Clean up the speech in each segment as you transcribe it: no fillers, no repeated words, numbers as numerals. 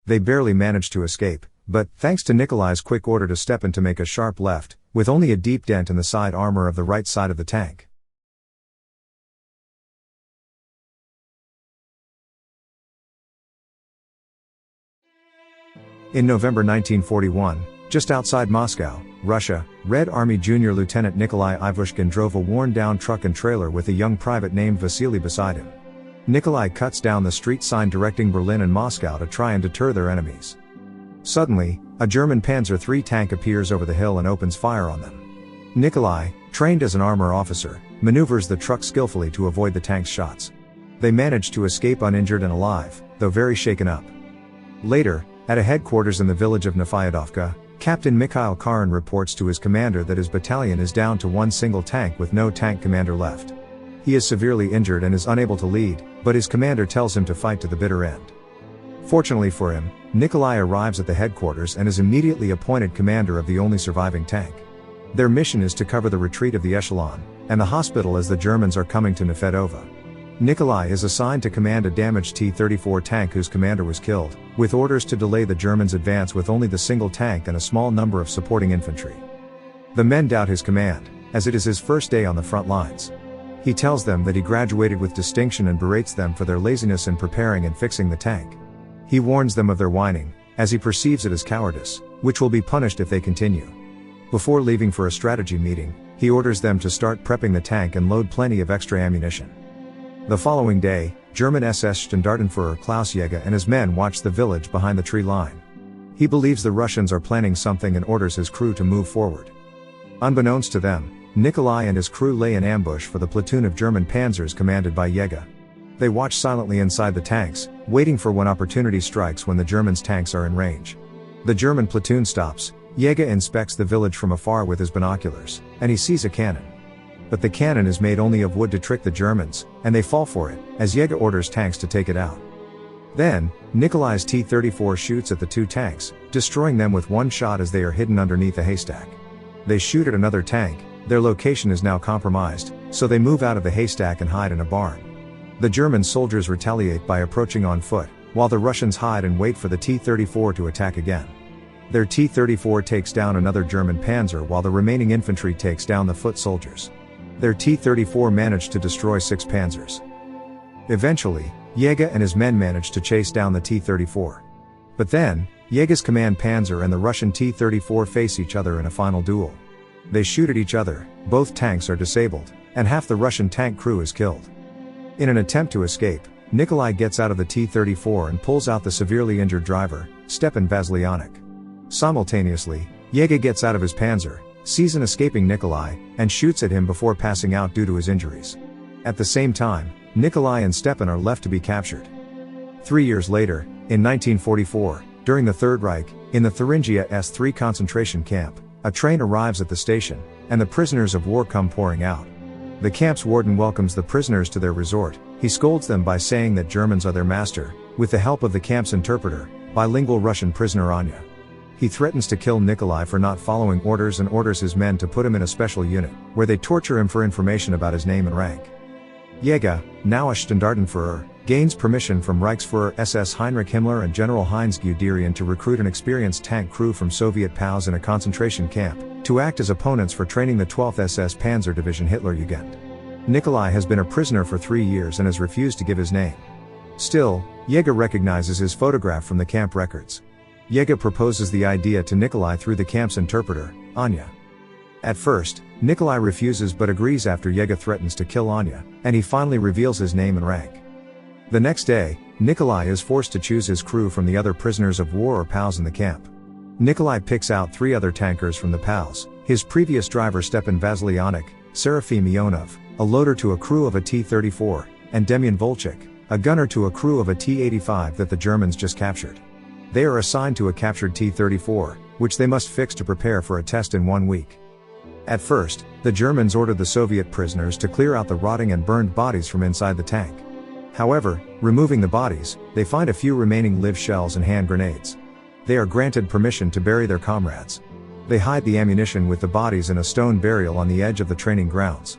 They barely manage to escape, but, thanks to Nikolai's quick order to Stepan to make a sharp left, with only a deep dent in the side armor of the right side of the tank. In November 1941, just outside Moscow, Russia, Red Army Junior Lieutenant Nikolai Ivushkin drove a worn-down truck and trailer with a young private named Vasily beside him. Nikolai cuts down the street sign directing Berlin and Moscow to try and deter their enemies. Suddenly, a German Panzer III tank appears over the hill and opens fire on them. Nikolai, trained as an armor officer, maneuvers the truck skillfully to avoid the tank's shots. They manage to escape uninjured and alive, though very shaken up. Later, at a headquarters in the village of Nefyadovka, Captain Mikhail Karin reports to his commander that his battalion is down to one single tank with no tank commander left. He is severely injured and is unable to lead, but his commander tells him to fight to the bitter end. Fortunately for him, Nikolai arrives at the headquarters and is immediately appointed commander of the only surviving tank. Their mission is to cover the retreat of the echelon, and the hospital as the Germans are coming to Nefyadova. Nikolai is assigned to command a damaged T-34 tank whose commander was killed, with orders to delay the Germans' advance with only the single tank and a small number of supporting infantry. The men doubt his command, as it is his first day on the front lines. He tells them that he graduated with distinction and berates them for their laziness in preparing and fixing the tank. He warns them of their whining, as he perceives it as cowardice, which will be punished if they continue. Before leaving for a strategy meeting, he orders them to start prepping the tank and load plenty of extra ammunition. The following day, German SS Standartenführer Klaus Jäger and his men watch the village behind the tree line. He believes the Russians are planning something and orders his crew to move forward. Unbeknownst to them, Nikolai and his crew lay in ambush for the platoon of German panzers commanded by Jäger. They watch silently inside the tanks, waiting for when opportunity strikes when the Germans' tanks are in range. The German platoon stops. Jäger inspects the village from afar with his binoculars, and he sees a cannon. But the cannon is made only of wood to trick the Germans, and they fall for it, as Jäger orders tanks to take it out. Then, Nikolai's T-34 shoots at the two tanks, destroying them with one shot as they are hidden underneath a haystack. They shoot at another tank. Their location is now compromised, so they move out of the haystack and hide in a barn. The German soldiers retaliate by approaching on foot, while the Russians hide and wait for the T-34 to attack again. Their T-34 takes down another German panzer while the remaining infantry takes down the foot soldiers. Their T-34 managed to destroy 6 panzers. Eventually, Jäger and his men managed to chase down the T-34. But then, Jäger's command panzer and the Russian T-34 face each other in a final duel. They shoot at each other, both tanks are disabled, and half the Russian tank crew is killed. In an attempt to escape, Nikolai gets out of the T-34 and pulls out the severely injured driver, Stepan Vasilyanik. Simultaneously, Jäger gets out of his panzer, sees an escaping Nikolai, and shoots at him before passing out due to his injuries. At the same time, Nikolai and Stepan are left to be captured. 3 years later, in 1944, during the Third Reich, in the Thuringia S3 concentration camp, a train arrives at the station, and the prisoners of war come pouring out. The camp's warden welcomes the prisoners to their resort. He scolds them by saying that Germans are their master, with the help of the camp's interpreter, bilingual Russian prisoner Anya. He threatens to kill Nikolai for not following orders and orders his men to put him in a special unit, where they torture him for information about his name and rank. Jäger, now a Standartenführer, gains permission from Reichsführer SS Heinrich Himmler and General Heinz Guderian to recruit an experienced tank crew from Soviet POWs in a concentration camp, to act as opponents for training the 12th SS Panzer Division Hitlerjugend. Nikolai has been a prisoner for 3 years and has refused to give his name. Still, Jäger recognizes his photograph from the camp records. Jäger proposes the idea to Nikolai through the camp's interpreter, Anya. At first, Nikolai refuses but agrees after Jäger threatens to kill Anya, and he finally reveals his name and rank. The next day, Nikolai is forced to choose his crew from the other prisoners of war or POWs in the camp. Nikolai picks out 3 other tankers from the POWs, his previous driver Stepan Vasilyanik, Serafim Ionov, a loader to a crew of a T-34, and Demyan Volchik, a gunner to a crew of a T-85 that the Germans just captured. They are assigned to a captured T-34, which they must fix to prepare for a test in 1 week. At first, the Germans ordered the Soviet prisoners to clear out the rotting and burned bodies from inside the tank. However, removing the bodies, they find a few remaining live shells and hand grenades. They are granted permission to bury their comrades. They hide the ammunition with the bodies in a stone burial on the edge of the training grounds.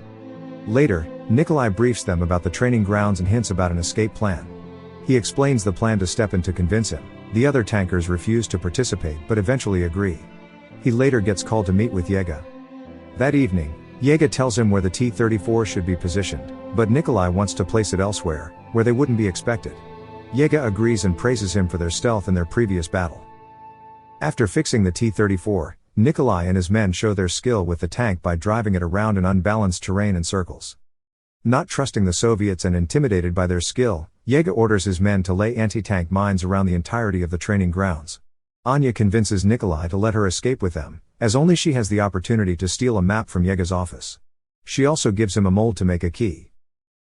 Later, Nikolai briefs them about the training grounds and hints about an escape plan. He explains the plan to Stepan to convince him. The other tankers refuse to participate but eventually agree. He later gets called to meet with Yega. That evening, Yega tells him where the T-34 should be positioned, but Nikolai wants to place it elsewhere, where they wouldn't be expected. Yega agrees and praises him for their stealth in their previous battle. After fixing the T-34, Nikolai and his men show their skill with the tank by driving it around an unbalanced terrain in circles. Not trusting the Soviets and intimidated by their skill, Yega orders his men to lay anti-tank mines around the entirety of the training grounds. Anya convinces Nikolai to let her escape with them, as only she has the opportunity to steal a map from Yega's office. She also gives him a mold to make a key.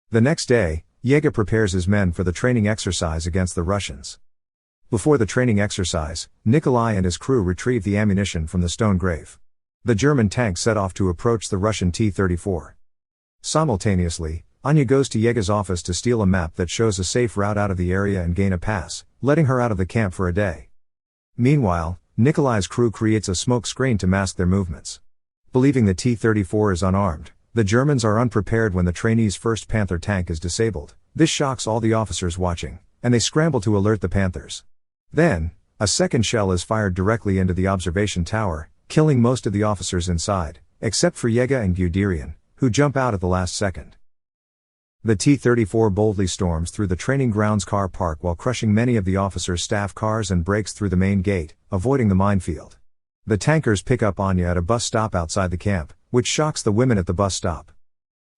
The next day, Yega prepares his men for the training exercise against the Russians. Before the training exercise, Nikolai and his crew retrieve the ammunition from the stone grave. The German tank set off to approach the Russian T-34. Simultaneously, Anya goes to Yega's office to steal a map that shows a safe route out of the area and gain a pass, letting her out of the camp for a day. Meanwhile, Nikolai's crew creates a smoke screen to mask their movements. Believing the T-34 is unarmed, the Germans are unprepared when the trainee's first Panther tank is disabled. This shocks all the officers watching, and they scramble to alert the Panthers. Then, a second shell is fired directly into the observation tower, killing most of the officers inside, except for Yega and Guderian, who jump out at the last second. The T-34 boldly storms through the training grounds car park while crushing many of the officers' staff cars and breaks through the main gate, avoiding the minefield. The tankers pick up Anya at a bus stop outside the camp, which shocks the women at the bus stop.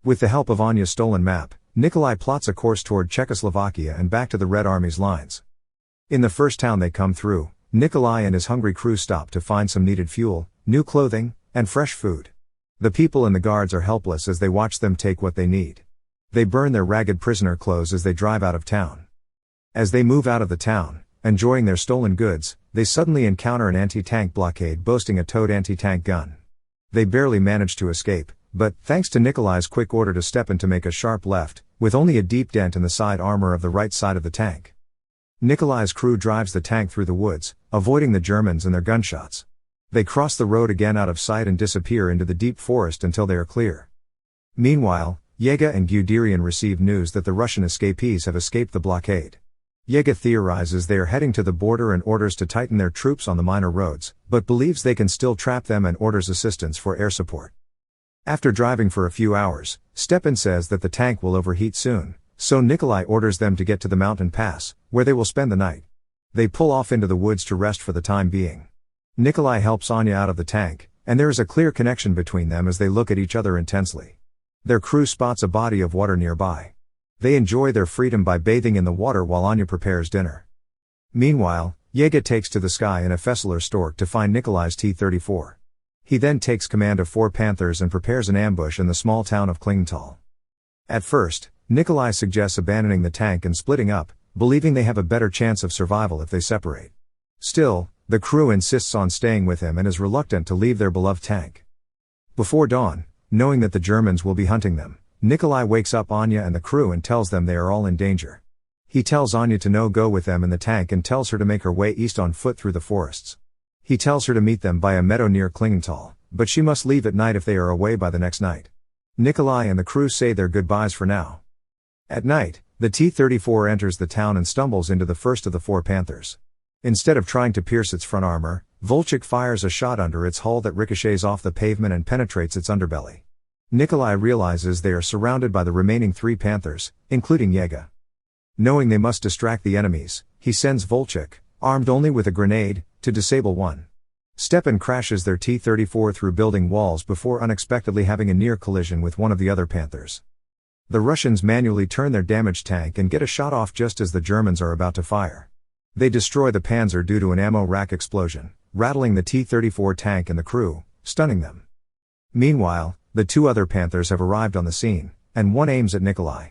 With the help of Anya's stolen map, Nikolai plots a course toward Czechoslovakia and back to the Red Army's lines. In the first town they come through, Nikolai and his hungry crew stop to find some needed fuel, new clothing, and fresh food. The people and the guards are helpless as they watch them take what they need. They burn their ragged prisoner clothes as they drive out of town. As they move out of the town, enjoying their stolen goods, they suddenly encounter an anti-tank blockade boasting a towed anti-tank gun. They barely manage to escape, but, thanks to Nikolai's quick order to step in to make a sharp left, with only a deep dent in the side armor of the right side of the tank. Nikolai's crew drives the tank through the woods, avoiding the Germans and their gunshots. They cross the road again out of sight and disappear into the deep forest until they are clear. Meanwhile, Yega and Guderian receive news that the Russian escapees have escaped the blockade. Yega theorizes they are heading to the border and orders to tighten their troops on the minor roads, but believes they can still trap them and orders assistance for air support. After driving for a few hours, Stepan says that the tank will overheat soon, so Nikolai orders them to get to the mountain pass, where they will spend the night. They pull off into the woods to rest for the time being. Nikolai helps Anya out of the tank, and there is a clear connection between them as they look at each other intensely. Their crew spots a body of water nearby. They enjoy their freedom by bathing in the water while Anya prepares dinner. Meanwhile, Yega takes to the sky in a Fessler stork to find Nikolai's T-34. He then takes command of 4 Panthers and prepares an ambush in the small town of Klingenthal. At first, Nikolai suggests abandoning the tank and splitting up, believing they have a better chance of survival if they separate. Still, the crew insists on staying with him and is reluctant to leave their beloved tank. Before dawn, knowing that the Germans will be hunting them, Nikolai wakes up Anya and the crew and tells them they are all in danger. He tells Anya to go with them in the tank and tells her to make her way east on foot through the forests. He tells her to meet them by a meadow near Klingenthal, but she must leave at night if they are away by the next night. Nikolai and the crew say their goodbyes for now. At night, the T-34 enters the town and stumbles into the first of the 4 Panthers. Instead of trying to pierce its front armor, Volchik fires a shot under its hull that ricochets off the pavement and penetrates its underbelly. Nikolai realizes they are surrounded by the remaining 3 Panthers, including Yega. Knowing they must distract the enemies, he sends Volchik, armed only with a grenade, to disable one. Stepan crashes their T-34 through building walls before unexpectedly having a near collision with one of the other Panthers. The Russians manually turn their damaged tank and get a shot off just as the Germans are about to fire. They destroy the Panzer due to an ammo rack explosion, rattling the T-34 tank and the crew, stunning them. Meanwhile, the 2 other Panthers have arrived on the scene, and one aims at Nikolai.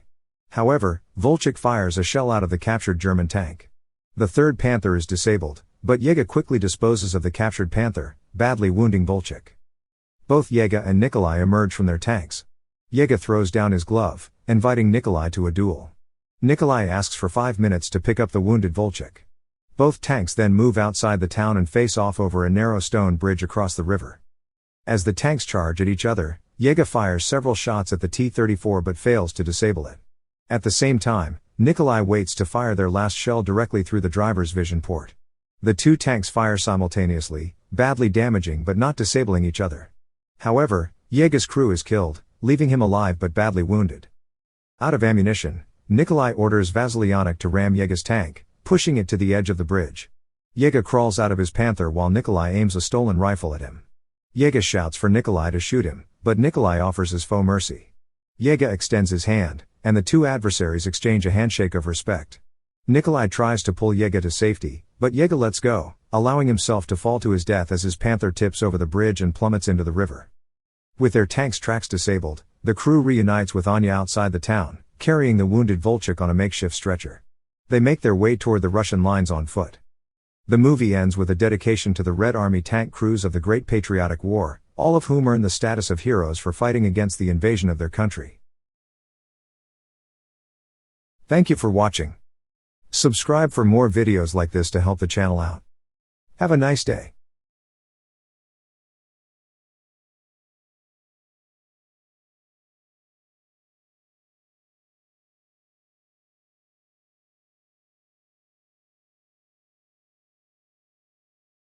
However, Volchik fires a shell out of the captured German tank. The 3rd Panther is disabled, but Yega quickly disposes of the captured Panther, badly wounding Volchik. Both Yega and Nikolai emerge from their tanks. Yega throws down his glove, inviting Nikolai to a duel. Nikolai asks for 5 minutes to pick up the wounded Volchik. Both tanks then move outside the town and face off over a narrow stone bridge across the river. As the tanks charge at each other, Yega fires several shots at the T-34 but fails to disable it. At the same time, Nikolai waits to fire their last shell directly through the driver's vision port. The two tanks fire simultaneously, badly damaging but not disabling each other. However, Yega's crew is killed, leaving him alive but badly wounded. Out of ammunition, Nikolai orders Vasilyanik to ram Yega's tank, pushing it to the edge of the bridge. Yega crawls out of his panther while Nikolai aims a stolen rifle at him. Yega shouts for Nikolai to shoot him, but Nikolai offers his foe mercy. Yega extends his hand, and the two adversaries exchange a handshake of respect. Nikolai tries to pull Yega to safety, but Yega lets go, allowing himself to fall to his death as his panther tips over the bridge and plummets into the river. With their tank's tracks disabled, the crew reunites with Anya outside the town, carrying the wounded Volchik on a makeshift stretcher. They make their way toward the Russian lines on foot. The movie ends with a dedication to the Red Army tank crews of the Great Patriotic War, all of whom earn the status of heroes for fighting against the invasion of their country. Thank you for watching. Subscribe for more videos like this to help the channel out. Have a nice day.